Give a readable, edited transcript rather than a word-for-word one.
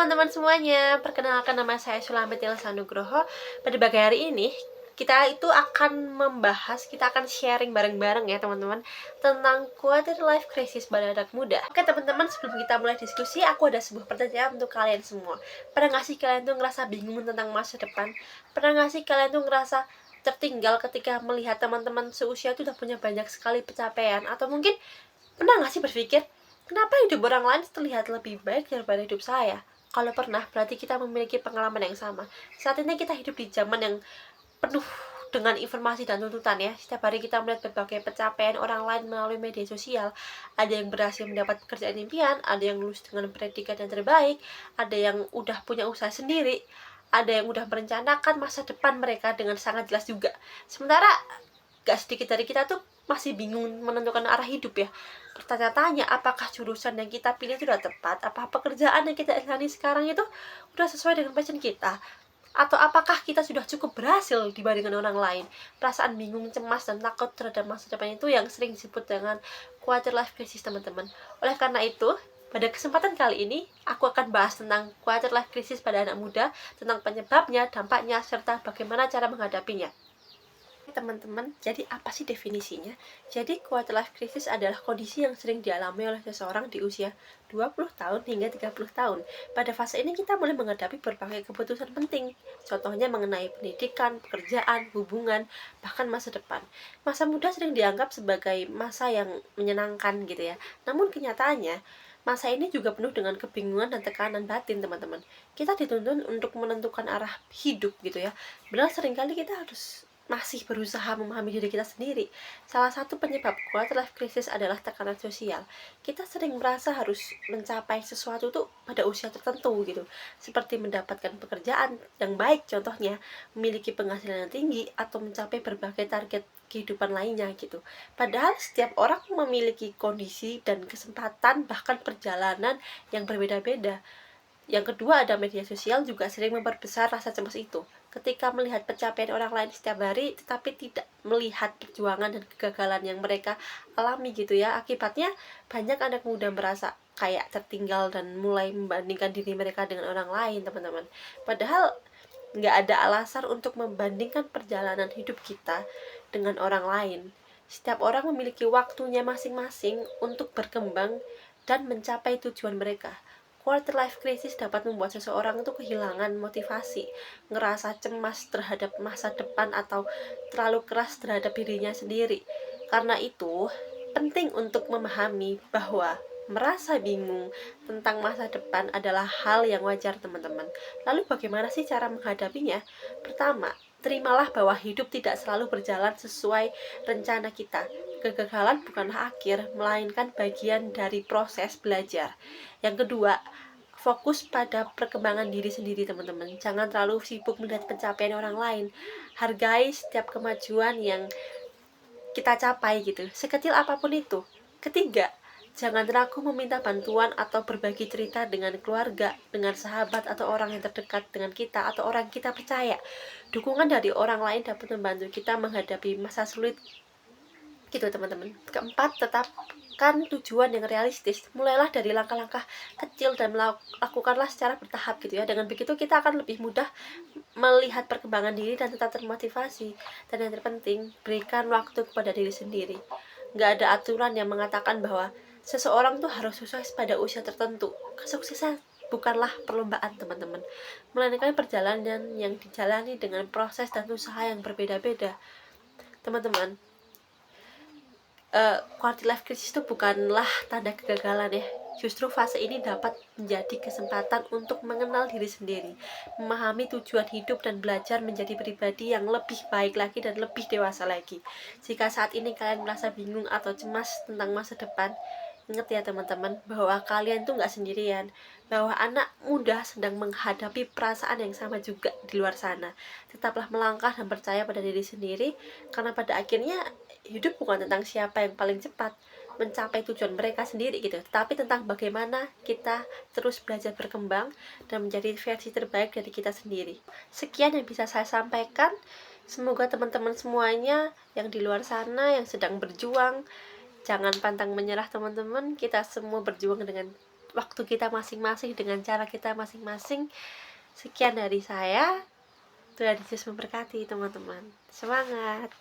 teman-teman semuanya, perkenalkan nama saya Sulamit Ilsa Nugroho. Pada pagi hari ini kita akan sharing bareng-bareng ya teman-teman tentang quarter life crisis pada anak muda. Oke teman-teman, sebelum kita mulai diskusi, aku ada sebuah pertanyaan untuk kalian semua. Pernah gak sih kalian tuh ngerasa bingung tentang masa depan? Pernah gak sih kalian tuh ngerasa tertinggal ketika melihat teman-teman seusia tuh udah punya banyak sekali pencapaian? Atau mungkin pernah gak sih berpikir, kenapa hidup orang lain terlihat lebih baik daripada hidup saya? Kalau pernah, berarti kita memiliki pengalaman yang sama. Saat ini kita hidup di zaman yang penuh dengan informasi dan tuntutan ya. Setiap hari kita melihat berbagai pencapaian orang lain melalui media sosial. Ada yang berhasil mendapat pekerjaan impian, ada yang lulus dengan predikat yang terbaik, ada yang udah punya usaha sendiri, ada yang udah merencanakan masa depan mereka dengan sangat jelas juga. Sementara gak sedikit dari kita tuh masih bingung menentukan arah hidup ya. Bertanya-tanya apakah jurusan yang kita pilih itu sudah tepat, apa pekerjaan yang kita jalani sekarang itu udah sesuai dengan passion kita, atau apakah kita sudah cukup berhasil dibandingkan orang lain. Perasaan bingung, cemas, dan takut terhadap masa depan itu yang sering disebut dengan quarter life crisis teman-teman. Oleh karena itu, pada kesempatan kali ini, aku akan bahas tentang quarter life crisis pada anak muda, tentang penyebabnya, dampaknya, serta bagaimana cara menghadapinya. Teman-teman, jadi apa sih definisinya? Jadi quarter life crisis adalah kondisi yang sering dialami oleh seseorang di usia 20 tahun hingga 30 tahun. Pada fase ini kita mulai menghadapi berbagai keputusan penting, contohnya mengenai pendidikan, pekerjaan, hubungan, bahkan masa depan. Masa muda sering dianggap sebagai masa yang menyenangkan gitu ya. Namun kenyataannya, masa ini juga penuh dengan kebingungan dan tekanan batin teman-teman. Kita dituntut untuk menentukan arah hidup gitu ya. Benar seringkali kita harus masih berusaha memahami diri kita sendiri. Salah satu penyebab quarter life crisis adalah tekanan sosial. Kita sering merasa harus mencapai sesuatu tuh pada usia tertentu gitu, seperti mendapatkan pekerjaan yang baik contohnya, memiliki penghasilan yang tinggi, atau mencapai berbagai target kehidupan lainnya gitu. Padahal setiap orang memiliki kondisi dan kesempatan bahkan perjalanan yang berbeda-beda. Yang kedua, ada media sosial juga sering memperbesar rasa cemas itu. Ketika melihat pencapaian orang lain setiap hari, tetapi tidak melihat perjuangan dan kegagalan yang mereka alami gitu ya. Akibatnya, banyak anak muda merasa kayak tertinggal dan mulai membandingkan diri mereka dengan orang lain, teman-teman. Padahal, nggak ada alasan untuk membandingkan perjalanan hidup kita dengan orang lain. Setiap orang memiliki waktunya masing-masing untuk berkembang dan mencapai tujuan mereka. Quarter life crisis dapat membuat seseorang itu kehilangan motivasi, ngerasa cemas terhadap masa depan, atau terlalu keras terhadap dirinya sendiri. Karena itu, penting untuk memahami bahwa merasa bingung tentang masa depan adalah hal yang wajar teman-teman. Lalu bagaimana sih cara menghadapinya? Pertama, terimalah bahwa hidup tidak selalu berjalan sesuai rencana kita. Kegagalan bukanlah akhir, melainkan bagian dari proses belajar. Yang kedua, fokus pada perkembangan diri sendiri teman-teman. Jangan terlalu sibuk melihat pencapaian orang lain. Hargai setiap kemajuan yang kita capai gitu, sekecil apapun itu. Ketiga, jangan ragu meminta bantuan atau berbagi cerita dengan keluarga, dengan sahabat, atau orang yang terdekat dengan kita, atau orang kita percaya. Dukungan dari orang lain dapat membantu kita menghadapi masa sulit gitu teman-teman. Keempat, tetapkan tujuan yang realistis. Mulailah dari langkah-langkah kecil dan lakukanlah secara bertahap gitu ya. Dengan begitu kita akan lebih mudah melihat perkembangan diri dan tetap termotivasi. Dan yang terpenting, berikan waktu kepada diri sendiri. Nggak ada aturan yang mengatakan bahwa seseorang tuh harus sukses pada usia tertentu. Kesuksesan bukanlah perlombaan teman-teman, melainkan perjalanan yang dijalani dengan proses dan usaha yang berbeda-beda teman-teman. Quarter life crisis itu bukanlah tanda kegagalan ya. Justru fase ini dapat menjadi kesempatan untuk mengenal diri sendiri, memahami tujuan hidup, dan belajar menjadi pribadi yang lebih baik lagi dan lebih dewasa lagi. Jika saat ini kalian merasa bingung atau cemas tentang masa depan, ingat ya teman-teman, bahwa kalian tuh nggak sendirian, bahwa anak muda sedang menghadapi perasaan yang sama juga di luar sana. Tetaplah melangkah dan percaya pada diri sendiri, karena pada akhirnya hidup bukan tentang siapa yang paling cepat mencapai tujuan mereka sendiri gitu, tetapi tentang bagaimana kita terus belajar berkembang dan menjadi versi terbaik dari kita sendiri. Sekian yang bisa saya sampaikan. Semoga teman-teman semuanya yang di luar sana yang sedang berjuang, jangan pantang menyerah teman-teman. Kita semua berjuang dengan waktu kita masing-masing dengan cara kita masing-masing. Sekian dari saya. Tuhan Yesus memberkati teman-teman. Semangat.